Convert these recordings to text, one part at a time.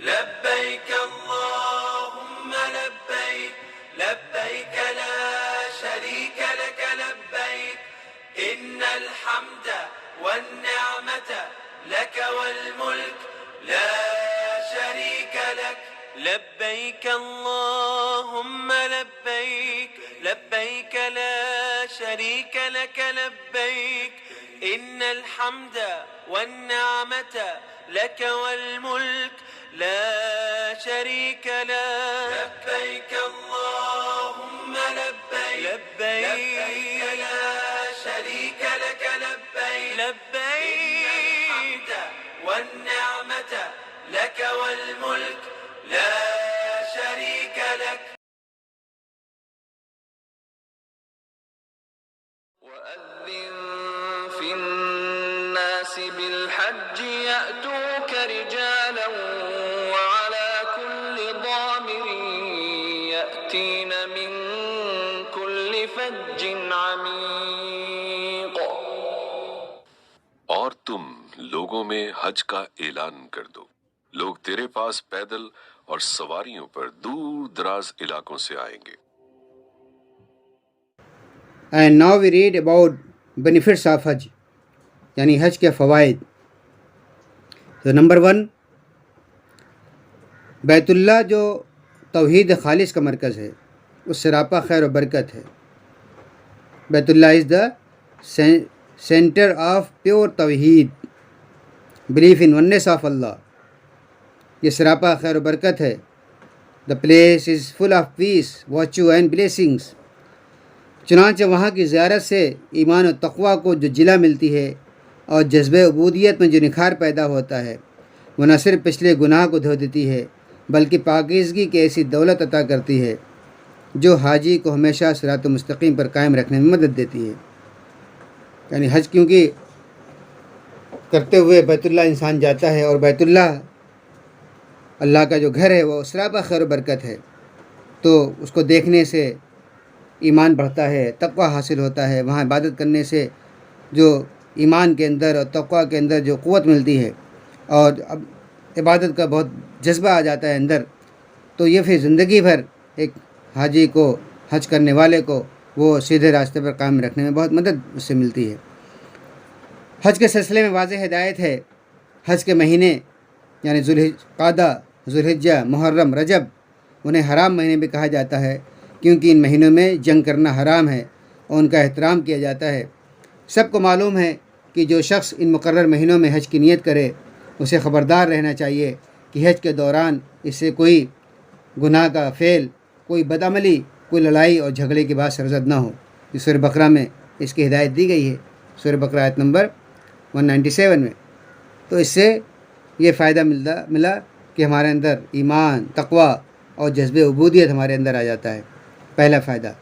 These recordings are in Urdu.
لبيك اللهم لبيك لبيك لا شريك لك لبيك إن الحمد والنعمة لك والملك لا شريك لك لبيك اللهم لبيك لبيك لا شريك لك لبيك إن الحمد والنعمة لك والملك لا شريك لك لبيك اللهم لبيك لبيك لا شريك لك لبيك لبيك والنعمة لك والملك لا شريك لك. وأذن في الناس بالحج يأتوك رجالا وعلى كل ضامر يأتين من كل فج عميق. اور تم لوگوں میں حج کا اعلان کر دو، لوگ تیرے پاس پیدل اور سواریوں پر دور دراز علاقوں سے آئیں گے. And now we read about benefits of Hajj, یعنی حج کے فوائد. تو نمبر 1، بیت اللہ جو توحید خالص کا مرکز ہے، اس سراپا خیر و برکت ہے. بیت اللہ is the centre of pure توحید، بلیف ان وننس آف اللہ. یہ سراپا خیر و برکت ہے. The place is full of peace, virtue and blessings. چنانچہ وہاں کی زیارت سے ایمان و تقویٰ کو جو جلا ملتی ہے اور جذبہ عبودیت میں جو نکھار پیدا ہوتا ہے، وہ نہ صرف پچھلے گناہ کو دھو دیتی ہے بلکہ پاکیزگی کی ایسی دولت عطا کرتی ہے جو حاجی کو ہمیشہ صراط مستقیم پر قائم رکھنے میں مدد دیتی ہے. یعنی حج کیونکہ کرتے ہوئے بیت اللہ انسان جاتا ہے، اور بیت اللہ اللہ کا جو گھر ہے وہ سراپا خیر و برکت ہے، تو اس کو دیکھنے سے ایمان بڑھتا ہے، تقویٰ حاصل ہوتا ہے. وہاں عبادت کرنے سے جو ایمان کے اندر اور تقویٰ کے اندر جو قوت ملتی ہے اور اب عبادت کا بہت جذبہ آ جاتا ہے اندر، تو یہ پھر زندگی بھر ایک حاجی کو، حج کرنے والے کو، وہ سیدھے راستے پر قائم رکھنے میں بہت مدد اس سے ملتی ہے. حج کے سلسلے میں واضح ہدایت ہے. حج کے مہینے یعنی ذوالقعدہ، ذوالحجہ، محرم، رجب، انہیں حرام مہینے بھی کہا جاتا ہے کیونکہ ان مہینوں میں جنگ کرنا حرام ہے اور ان کا احترام کیا جاتا ہے. سب کو معلوم ہے کہ جو شخص ان مقرر مہینوں میں حج کی نیت کرے اسے خبردار رہنا چاہیے کہ حج کے دوران اس سے کوئی گناہ کا فعل، کوئی بدعملی، کوئی لڑائی اور جھگڑے کی بات سرزد نہ ہو. اس سورہ بقرہ میں اس کی ہدایت دی گئی ہے، سورہ بقرہ آیت نمبر 197 میں. تو اس سے یہ فائدہ ملا کہ ہمارے اندر ایمان، تقویٰ اور جذب عبودیت ہمارے اندر آ جاتا ہے. پہلا فائدہ.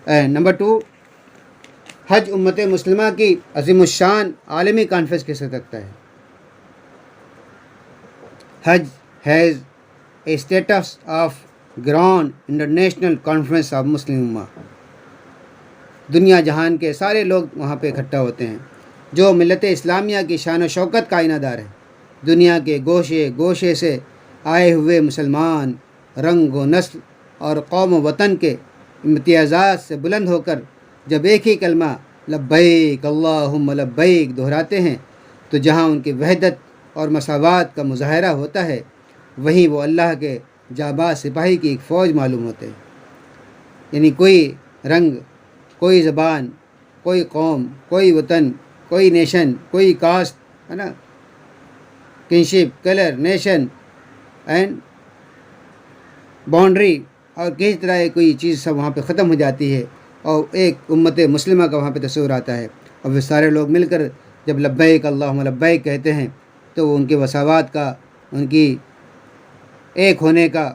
نمبر 2، حج امت مسلمہ کی عظیم الشان عالمی کانفرنس کی صدر رکھتا ہے. Hajj has a status of grand international conference of Muslim Ummah. دنیا جہان کے سارے لوگ وہاں پہ اکٹھا ہوتے ہیں جو ملت اسلامیہ کی شان و شوکت کا آئینہ دار ہے. دنیا کے گوشے گوشے سے آئے ہوئے مسلمان رنگ و نسل اور قوم و وطن کے امتیازات سے بلند ہو کر جب ایک ہی کلمہ لبیک اللہم لبیک دہراتے ہیں تو جہاں ان کی وحدت اور مساوات کا مظاہرہ ہوتا ہے، وہیں وہ اللہ کے جاباز سپاہی کی ایک فوج معلوم ہوتے ہیں. یعنی کوئی رنگ، کوئی زبان، کوئی قوم، کوئی وطن، کوئی نیشن، کوئی کاسٹ، ہے نا، kinship, colour, nation and boundary اور کسی طرح کوئی چیز سب وہاں پہ ختم ہو جاتی ہے اور ایک امت مسلمہ کا وہاں پہ تصور آتا ہے. اور وہ سارے لوگ مل کر جب لبیک اللہم لبیک کہتے ہیں تو وہ ان کے مساوات کا، ان کی ایک ہونے کا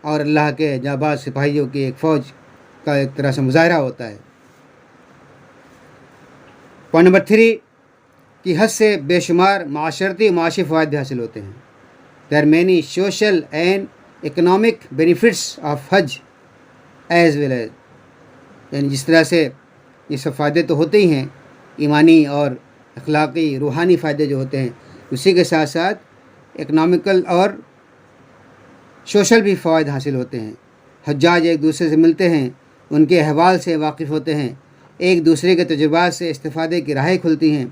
اور اللہ کے جانباز سپاہیوں کی ایک فوج کا ایک طرح سے مظاہرہ ہوتا ہے. پوائنٹ نمبر 3 کہ حج سے بے شمار معاشرتی معاشی فوائد بھی حاصل ہوتے ہیں. There many social and economic benefits of حج ایز ویل ایز. یعنی جس طرح سے یہ سب فائدے تو ہوتے ہی ہیں، ایمانی اور اخلاقی روحانی فائدے جو ہوتے ہیں، اسی کے ساتھ ساتھ اکنامیکل اور سوشل بھی فوائد حاصل ہوتے ہیں۔ حجاج ایک دوسرے سے ملتے ہیں، ان کے احوال سے واقف ہوتے ہیں، ایک دوسرے کے تجربات سے استفادے کی راہیں کھلتی ہیں،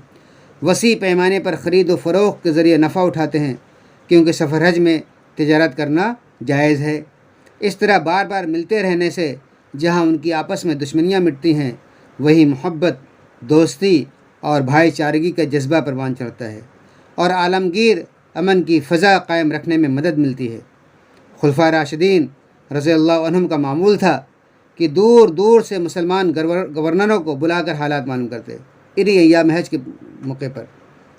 وسیع پیمانے پر خرید و فروخت کے ذریعے نفع اٹھاتے ہیں، کیونکہ سفر حج میں تجارت کرنا جائز ہے۔ اس طرح بار بار ملتے رہنے سے جہاں ان کی آپس میں دشمنیاں مٹتی ہیں، وہی محبت، دوستی اور بھائی چارگی کا جذبہ پروان چڑھتا ہے اور عالمگیر امن کی فضا قائم رکھنے میں مدد ملتی ہے۔ خلفائے راشدین رضی اللہ عنہم کا معمول تھا کہ دور دور سے مسلمان گورنروں کو بلا کر حالات معلوم کرتے۔ انہی ایام حج کے موقع پر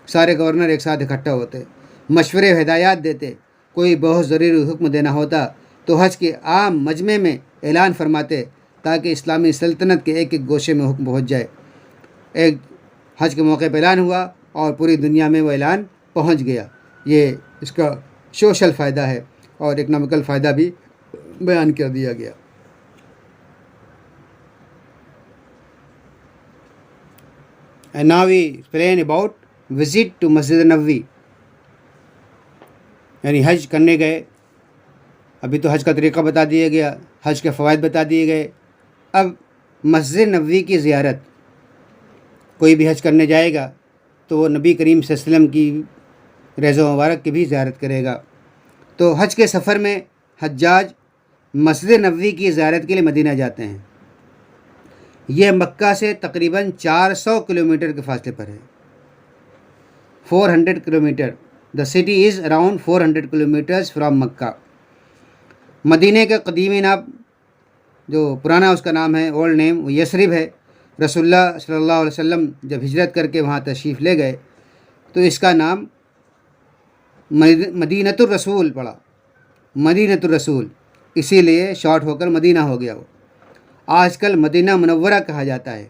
سارے گورنر ایک ساتھ اکٹھا ہوتے، مشورے و ہدایات دیتے۔ کوئی بہت ضروری حکم دینا ہوتا تو حج کے عام مجمع میں اعلان فرماتے تاکہ اسلامی سلطنت کے ایک ایک گوشے میں حکم پہنچ جائے۔ ایک حج کے موقع پہ اعلان ہوا اور پوری دنیا میں وہ اعلان پہنچ گیا۔ یہ اس کا سوشل فائدہ ہے اور اکنامیکل فائدہ بھی بیان کر دیا گیا۔ And now we explain about visit to Masjid Nabawi, یعنی حج کرنے گئے۔ ابھی تو حج کا طریقہ بتا دیا گیا، حج کے فوائد بتا دیے گئے۔ اب مسجد نبوی کی زیارت، کوئی بھی حج کرنے جائے گا تو وہ نبی کریم صلی اللہ علیہ وسلم کی روضہ مبارک کی بھی زیارت کرے گا۔ تو حج کے سفر میں حجاج مسجد نبوی کی زیارت کے لیے مدینہ جاتے ہیں۔ یہ مکہ سے تقریباً 400 کلومیٹر کے فاصلے پر ہے، 400 kilometre. The city is around 400 kilometres from Mecca. Medina کا قدیمی نام، جو پرانا اس کا نام ہے، اولڈ نیم، وہ یثرب ہے۔ رسول اللہ صلی اللہ علیہ وسلم جب ہجرت کر کے وہاں تشریف لے گئے تو اس کا نام مدینۃ الرسول پڑا، مدینۃ الرسول، اسی لیے شارٹ ہو کر مدینہ ہو گیا۔ وہ آج کل مدینہ منورہ کہا جاتا ہے۔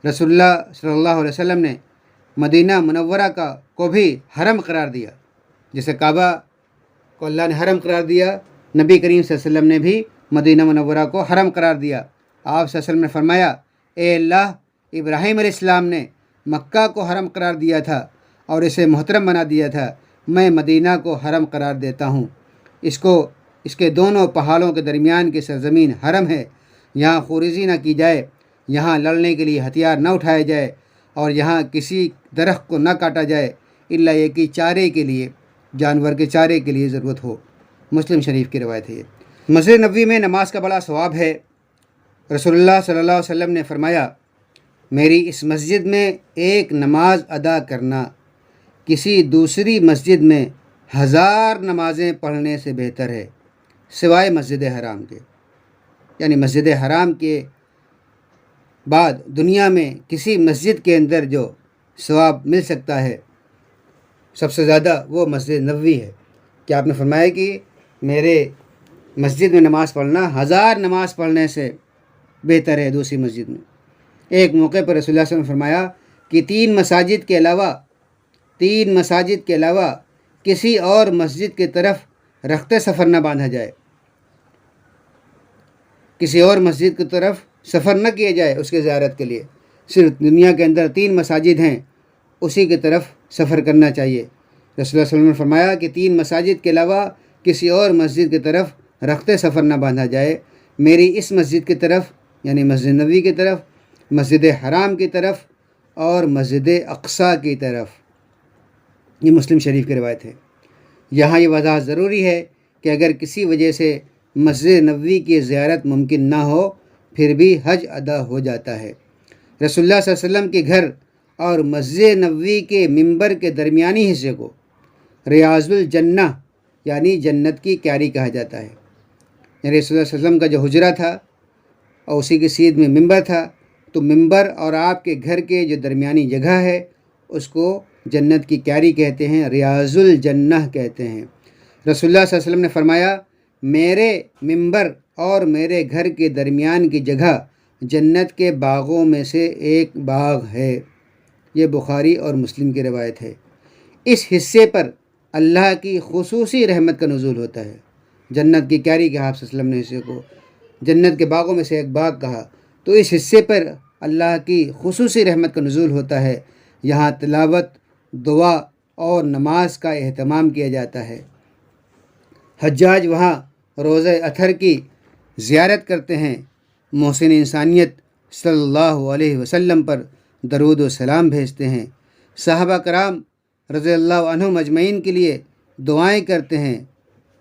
رسول اللہ صلی اللہ علیہ وسلم نے مدینہ منورہ کو بھی حرم قرار دیا، جیسے کعبہ کو اللہ نے حرم قرار دیا، نبی کریم صلی اللہ علیہ وسلم نے بھی مدینہ منورہ کو حرم قرار دیا۔ آپ صلی اللہ علیہ وسلم نے فرمایا، اے اللہ، ابراہیم علیہ السلام نے مکہ کو حرم قرار دیا تھا اور اسے محترم بنا دیا تھا، میں مدینہ کو حرم قرار دیتا ہوں۔ اس کے دونوں پہاڑوں کے درمیان کی سرزمین حرم ہے، یہاں خوریزی نہ کی جائے، یہاں لڑنے کے لیے ہتھیار نہ اٹھائے جائے اور یہاں کسی درخت کو نہ کاٹا جائے الا یہ کہ چارے کے لیے، جانور کے چارے کے لیے ضرورت ہو۔ مسلم شریف کی روایت ہے۔ مسجد نبوی میں نماز کا بڑا ثواب ہے۔ رسول اللہ صلی اللہ علیہ وسلم نے فرمایا، میری اس مسجد میں ایک نماز ادا کرنا کسی دوسری مسجد میں 1000 نمازیں پڑھنے سے بہتر ہے، سوائے مسجد حرام کے۔ یعنی مسجد حرام کے بعد دنیا میں کسی مسجد کے اندر جو ثواب مل سکتا ہے سب سے زیادہ وہ مسجد نبوی ہے۔ کہ آپ نے فرمایا کہ میرے مسجد میں نماز پڑھنا 1000 نماز پڑھنے سے بہتر ہے دوسری مسجد میں۔ ایک موقع پر رسول اللہ صلی اللہ علیہ وسلم نے فرمایا کہ 3 مساجد کے علاوہ کسی اور مسجد کی طرف رخت سفر نہ باندھا جائے، کسی اور مسجد کی طرف سفر نہ کیا جائے اس کے زیارت کے لیے۔ صرف دنیا کے اندر 3 مساجد ہیں، اسی کی طرف سفر کرنا چاہیے۔ رسول اللہ صلی اللہ علیہ وسلم نے فرمایا کہ 3 مساجد کے علاوہ کسی اور مسجد کی طرف رخت سفر نہ باندھا جائے، میری اس مسجد کی طرف یعنی مسجد نبوی کی طرف، مسجد حرام کی طرف اور مسجد اقصیٰ کی طرف۔ یہ مسلم شریف کی روایت ہے۔ یہاں یہ وضاحت ضروری ہے کہ اگر کسی وجہ سے مسجد نبوی کی زیارت ممکن نہ ہو پھر بھی حج ادا ہو جاتا ہے۔ رسول اللہ صلی اللہ علیہ وسلم کے گھر اور مسجد نبوی کے ممبر کے درمیانی حصے کو ریاض الجنہ یعنی جنت کی کیاری کہا جاتا ہے۔ یعنی رسول اللہ صلی اللہ علیہ وسلم کا جو حجرہ تھا اور اسی کی سیدھ میں ممبر تھا، تو ممبر اور آپ کے گھر کے جو درمیانی جگہ ہے اس کو جنت کی کیاری کہتے ہیں، ریاض الجنہ کہتے ہیں۔ رسول اللہ صلی اللہ علیہ وسلم نے فرمایا، میرے ممبر اور میرے گھر کے درمیان کی جگہ جنت کے باغوں میں سے ایک باغ ہے۔ یہ بخاری اور مسلم کی روایت ہے۔ اس حصے پر اللہ کی خصوصی رحمت کا نزول ہوتا ہے۔ جنت کی کیاری کہا آپ صلی اللہ علیہ وسلم نے حصے کو، جنت کے باغوں میں سے ایک باغ کہا، تو اس حصے پر اللہ کی خصوصی رحمت کا نزول ہوتا ہے۔ یہاں تلاوت، دعا اور نماز کا اہتمام کیا جاتا ہے۔ حجاج وہاں روزہ اطہر کی زیارت کرتے ہیں، محسن انسانیت صلی اللہ علیہ وسلم پر درود و سلام بھیجتے ہیں، صحابہ کرام رضی اللہ عنہم اجمعین کے لیے دعائیں کرتے ہیں،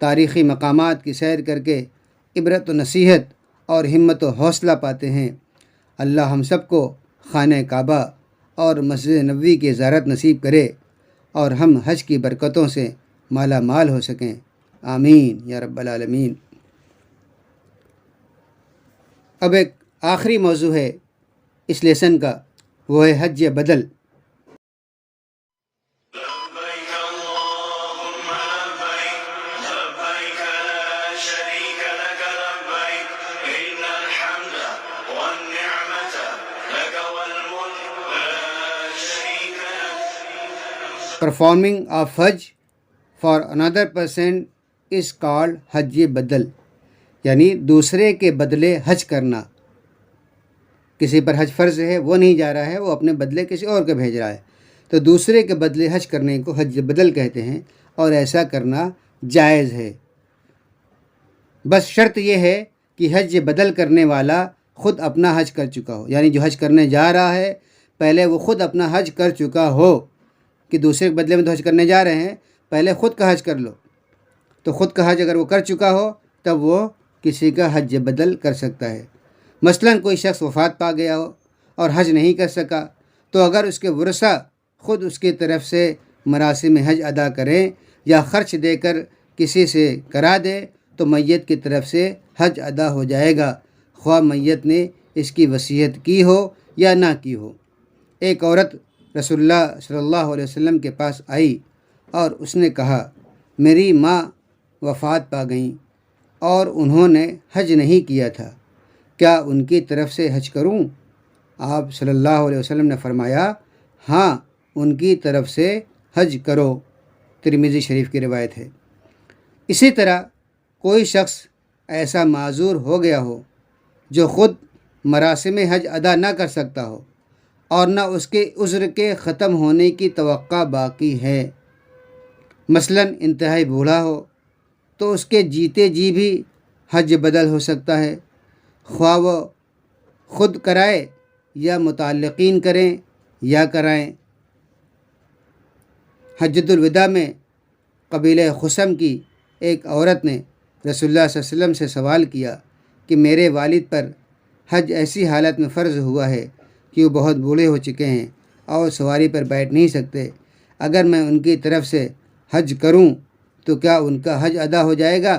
تاریخی مقامات کی سیر کر کے عبرت و نصیحت اور ہمت و حوصلہ پاتے ہیں۔ اللہ ہم سب کو خانہ کعبہ اور مسجد نبوی کی زیارت نصیب کرے اور ہم حج کی برکتوں سے مالا مال ہو سکیں، آمین یا رب العالمین۔ اب ایک آخری موضوع ہے اس لیسن کا، وہ ہے حج بدل۔ لبيك اللهم لبيك لبيك لا شريك لك لبيك إن الحمد والنعمة لك والملك لا شريك لك. Performing of Hajj for another person is called حج بدل، یعنی دوسرے کے بدلے حج کرنا۔ کسی پر حج فرض ہے، وہ نہیں جا رہا ہے، وہ اپنے بدلے کسی اور کو بھیج رہا ہے، تو دوسرے کے بدلے حج کرنے کو حج بدل کہتے ہیں، اور ایسا کرنا جائز ہے۔ بس شرط یہ ہے کہ حج بدل کرنے والا خود اپنا حج کر چکا ہو، یعنی جو حج کرنے جا رہا ہے پہلے وہ خود اپنا حج کر چکا ہو، کہ دوسرے کے بدلے میں تو حج کرنے جا رہے ہیں، پہلے خود کا حج کر لو۔ تو خود کا حج اگر وہ کر چکا ہو تب وہ کسی کا حج بدل کر سکتا ہے۔ مثلاً کوئی شخص وفات پا گیا ہو اور حج نہیں کر سکا، تو اگر اس کے ورثہ خود اس کی طرف سے مراسم حج ادا کریں یا خرچ دے کر کسی سے کرا دے تو میت کی طرف سے حج ادا ہو جائے گا، خواہ میت نے اس کی وصیت کی ہو یا نہ کی ہو۔ ایک عورت رسول اللہ صلی اللہ علیہ وسلم کے پاس آئی اور اس نے کہا، میری ماں وفات پا گئیں اور انہوں نے حج نہیں کیا تھا، کیا ان کی طرف سے حج کروں؟ آپ صلی اللہ علیہ وسلم نے فرمایا، ہاں ان کی طرف سے حج کرو۔ ترمذی شریف کی روایت ہے۔ اسی طرح کوئی شخص ایسا معذور ہو گیا ہو جو خود مراسم حج ادا نہ کر سکتا ہو اور نہ اس کے عذر کے ختم ہونے کی توقع باقی ہے، مثلاً انتہائی بوڑھا ہو، تو اس کے جیتے جی بھی حج بدل ہو سکتا ہے، خواہ وہ خود کرائے یا متعلقین کریں یا کرائیں۔ حجۃ الوداع میں قبیلہ خثم کی ایک عورت نے رسول اللہ صلی اللہ علیہ وسلم سے سوال کیا کہ میرے والد پر حج ایسی حالت میں فرض ہوا ہے کہ وہ بہت بوڑھے ہو چکے ہیں اور سواری پر بیٹھ نہیں سکتے، اگر میں ان کی طرف سے حج کروں تو کیا ان کا حج ادا ہو جائے گا؟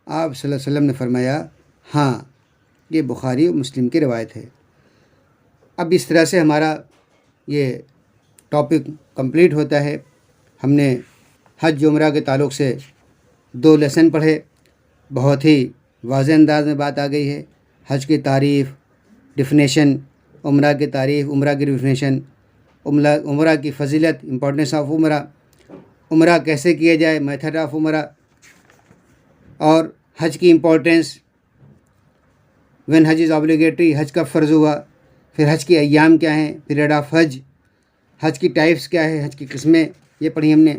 آپ صلی اللہ علیہ وسلم نے فرمایا، ہاں۔ یہ بخاری و مسلم کی روایت ہے۔ اب اس طرح سے ہمارا یہ ٹاپک کمپلیٹ ہوتا ہے۔ ہم نے حج عمرہ کے تعلق سے 2 لیسن پڑھے، بہت ہی واضح انداز میں بات آ گئی ہے۔ حج کی تعریف، ڈیفینیشن، عمرہ کی تعریف، عمرہ کی ڈیفینیشن، عمرہ کی فضیلت، امپورٹنس آف عمرہ، عمرہ کیسے کیا جائے، میتھڈ آف عمرہ، اور حج کی importance, when Hajj is obligatory, حج کا فرض ہوا، پھر حج کی ایام کیا ہیں، پیریڈ آف حج، حج کی ٹائپس کیا ہے، حج کی قسمیں، یہ پڑھی ہم نے۔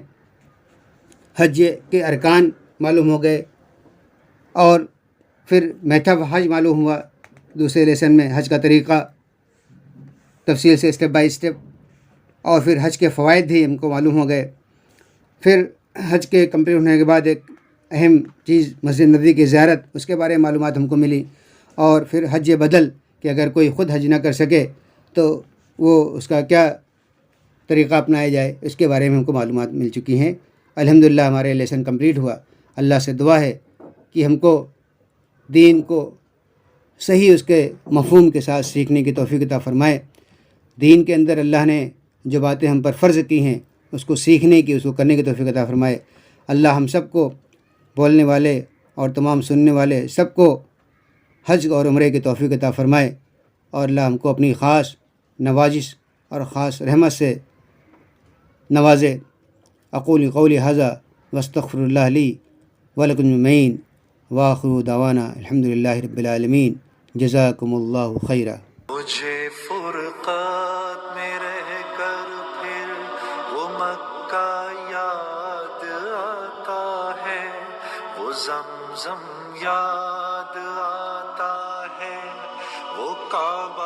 حج کے ارکان معلوم ہو گئے، اور پھر میتھڈ حج معلوم ہوا دوسرے لیسن میں، حج کا طریقہ تفصیل سے اسٹیپ بائی اسٹیپ، اور پھر حج کے فوائد بھی ہم کو معلوم ہو گئے۔ پھر حج کے کمپلیٹ ہونے کے بعد ایک اہم چیز مسجد نبوی کی زیارت، اس کے بارے میں معلومات ہم کو ملی، اور پھر حج بدل کہ اگر کوئی خود حج نہ کر سکے تو وہ اس کا کیا طریقہ اپنایا جائے، اس کے بارے میں ہم کو معلومات مل چکی ہیں۔ الحمدللہ ہمارے لیسن کمپلیٹ ہوا۔ اللہ سے دعا ہے کہ ہم کو دین کو صحیح اس کے مفہوم کے ساتھ سیکھنے کی توفیق عطا فرمائے۔ دین کے اندر اللہ نے جو باتیں ہم پر فرض کی ہیں اس کو سیکھنے کی، اس کو کرنے کی توفیق عطا فرمائے۔ اللہ ہم سب کو، بولنے والے اور تمام سننے والے سب کو، حج اور عمرے کی توفیق عطا فرمائے، اور اللہ ہم کو اپنی خاص نوازش اور خاص رحمت سے نوازے۔ اقول قولی ھذا واستغفر اللہ لی ولکم اجمعین، وآخر دعوانا الحمدللہ رب العالمین، جزاکم اللہ خیرا۔ مجھے فرقات میں رہ کر پھر وہ مکہ زمزم یاد آتا ہے، وہ کعبہ